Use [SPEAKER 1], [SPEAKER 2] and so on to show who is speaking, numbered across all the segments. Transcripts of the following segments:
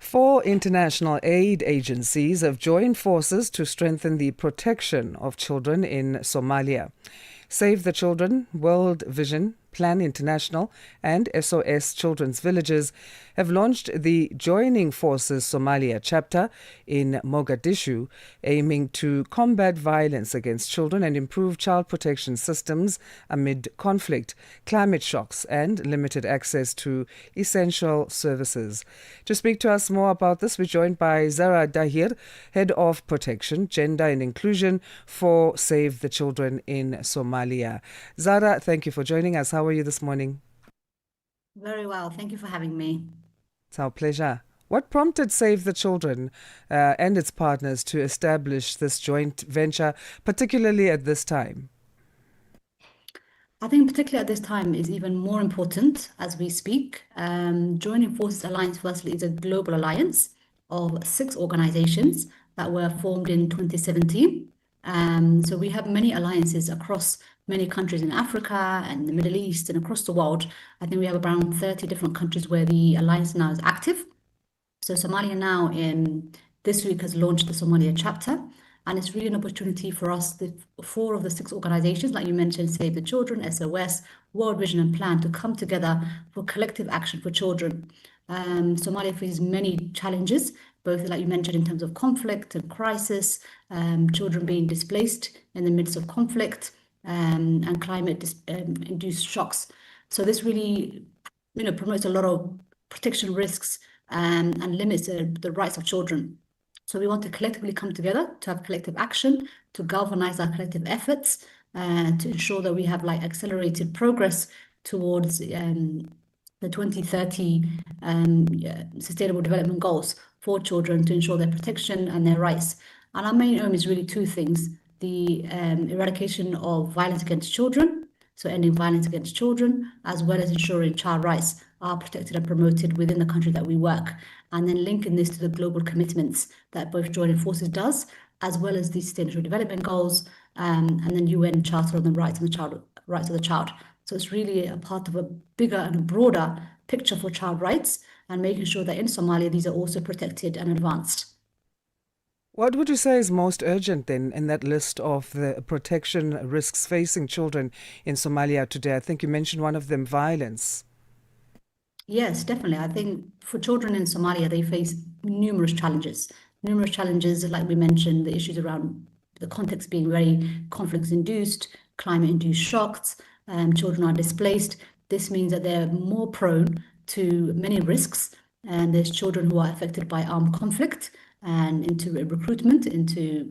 [SPEAKER 1] Four international aid agencies have joined forces to strengthen the protection of children in Somalia. Save the Children, World Vision, Plan International and SOS Children's Villages have launched the Joining Forces Somalia Chapter in Mogadishu, aiming to combat violence against children and improve child protection systems amid conflict, climate shocks and limited access to essential services. To speak to us more about this, we're joined by Zahra Dahir, Head of Protection, Gender and Inclusion for Save the Children in Somalia. Zahra, thank you for joining us. How are you this morning?
[SPEAKER 2] Very well. Thank you for having me.
[SPEAKER 1] It's our pleasure. What prompted Save the Children and its partners to establish this joint venture, particularly at this time?
[SPEAKER 2] I think particularly at this time is even more important as we speak. Joining Forces Alliance, firstly, is a global alliance of 6 organizations that were formed in 2017. So we have many alliances across many countries in Africa and the Middle East and across the world. I think we have around 30 different countries where the alliance now is active. So Somalia now this week has launched the Somalia Chapter, and it's really an opportunity for us, the 4 of the 6 organizations, like you mentioned, Save the Children, SOS, World Vision and Plan, to come together for collective action for children. Somalia faces many challenges, both, like you mentioned, in terms of conflict and crisis, children being displaced in the midst of conflict, and climate-induced shocks. So this really, promotes a lot of protection risks and limits the rights of children. So we want to collectively come together to have collective action, to galvanize our collective efforts, to ensure that we have accelerated progress towards the 2030 Sustainable Development Goals for children, to ensure their protection and their rights. And our main aim is really 2 things: the eradication of violence against children, so ending violence against children, as well as ensuring child rights are protected and promoted within the country that we work, and then linking this to the global commitments that both Joining Forces does, as well as the Sustainable Development Goals, and then UN Charter on the rights of the child. So it's really a part of a bigger and broader picture for child rights, and making sure that in Somalia these are also protected and advanced.
[SPEAKER 1] What would you say is most urgent then in that list of the protection risks facing children in Somalia today? I think you mentioned one of them, violence.
[SPEAKER 2] Yes, definitely. I think for children in Somalia, they face numerous challenges. Like we mentioned, the issues around the context being very conflict-induced, climate-induced shocks, children are displaced. This means that they're more prone to many risks, and there's children who are affected by armed conflict and into recruitment, into,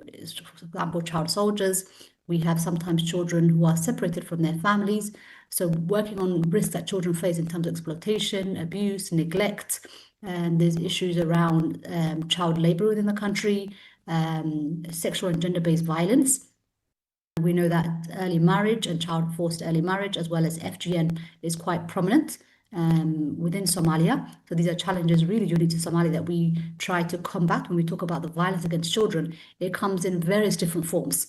[SPEAKER 2] for example, child soldiers. We have sometimes children who are separated from their families. So working on risks that children face in terms of exploitation, abuse, neglect, and there's issues around child labor within the country, sexual and gender-based violence. We know that early marriage and child forced early marriage, as well as FGM, is quite prominent within Somalia. So these are challenges really unique to Somalia that we try to combat. When we talk about the violence against children, it comes in various different forms,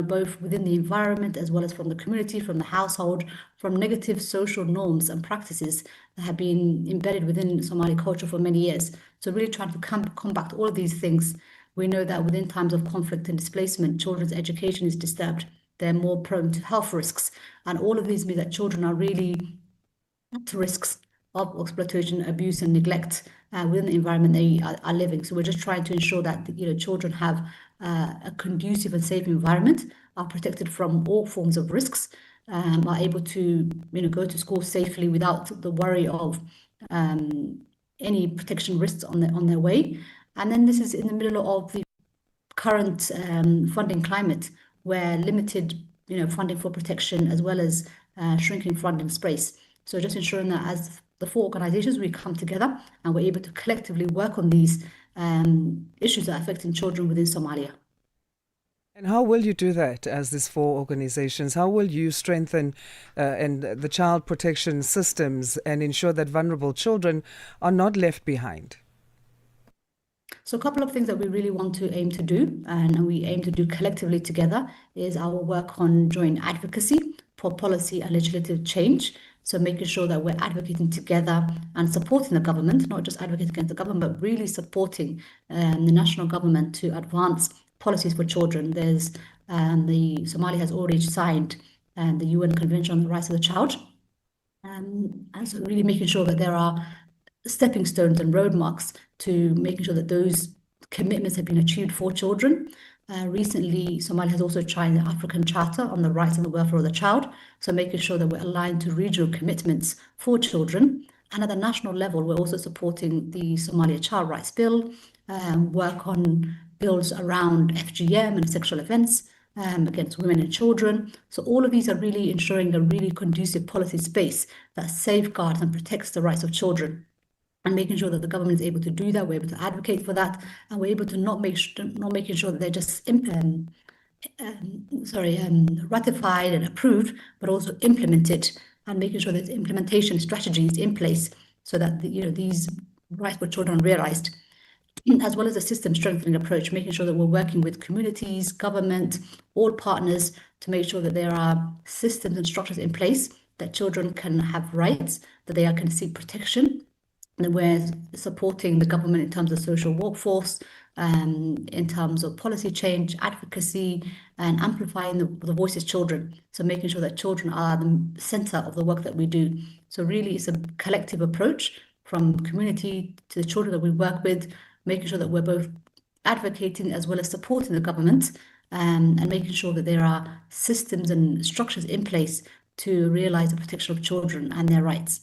[SPEAKER 2] both within the environment as well as from the community, from the household, from negative social norms and practices that have been embedded within Somali culture for many years. So really trying to combat all of these things. We know that within times of conflict and displacement, children's education is disturbed. They're more prone to health risks. And all of these mean that children are really at risks of exploitation, abuse, and neglect within the environment they are living. So we're just trying to ensure that children have a conducive and safe environment, are protected from all forms of risks, are able to go to school safely without the worry of any protection risks on their way. And then this is in the middle of the current funding climate, where limited funding for protection, as well as shrinking funding space. So just ensuring that as the 4 organizations, we come together and we're able to collectively work on these issues that are affecting children within Somalia.
[SPEAKER 1] And how will you do that as these 4 organizations? How will you strengthen and the child protection systems and ensure that vulnerable children are not left behind?
[SPEAKER 2] So a couple of things that we really want to aim to do, and we aim to do collectively together, is our work on joint advocacy for policy and legislative change So making sure that we're advocating together and supporting the government, not just advocating against the government, but really supporting the national government to advance policies for children. Somalia has already signed the UN Convention on the Rights of the Child. And so really making sure that there are stepping stones and roadmarks to making sure that those commitments have been achieved for children. Recently, Somalia has also signed the African Charter on the Rights and the Welfare of the Child, so making sure that we're aligned to regional commitments for children. And at the national level, we're also supporting the Somalia Child Rights Bill, work on bills around FGM and sexual offence against women and children. So all of these are really ensuring a really conducive policy space that safeguards and protects the rights of children, and making sure that the government is able to do that. We're able to advocate for that, and we're able to not making sure that they're just ratified and approved, but also implemented, and making sure that implementation strategies in place so that these rights for children are realized, as well as a system strengthening approach, making sure that we're working with communities, government, all partners to make sure that there are systems and structures in place that children can have rights, that they can seek protection. And we're supporting the government in terms of social workforce, in terms of policy change, advocacy, and amplifying the voices of children. So making sure that children are the center of the work that we do. So really it's a collective approach from community to the children that we work with, making sure that we're both advocating as well as supporting the government, and making sure that there are systems and structures in place to realize the protection of children and their rights.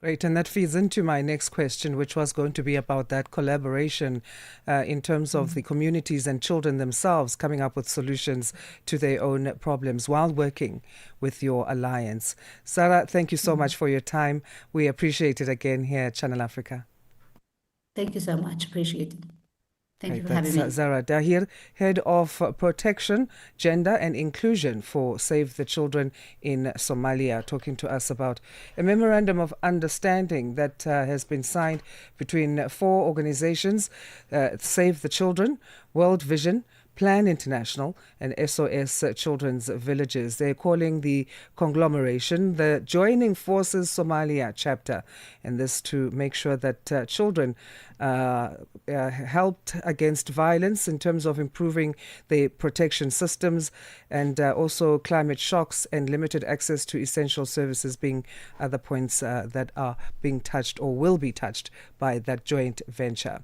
[SPEAKER 1] Great, and that feeds into my next question, which was going to be about that collaboration in terms of the communities and children themselves coming up with solutions to their own problems while working with your alliance. Zahra, thank you so much for your time. We appreciate it again here at Channel Africa.
[SPEAKER 2] Thank you so much. Appreciate it. Thank you for
[SPEAKER 1] That's
[SPEAKER 2] having me.
[SPEAKER 1] Zahra Dahir, Head of Protection, Gender and Inclusion for Save the Children in Somalia, talking to us about a memorandum of understanding that has been signed between 4 organizations, Save the Children, World Vision, Plan International and SOS Children's Villages. They're calling the conglomeration the Joining Forces Somalia Chapter, and this to make sure that children helped against violence in terms of improving the protection systems, and also climate shocks and limited access to essential services being other points that are being touched or will be touched by that joint venture.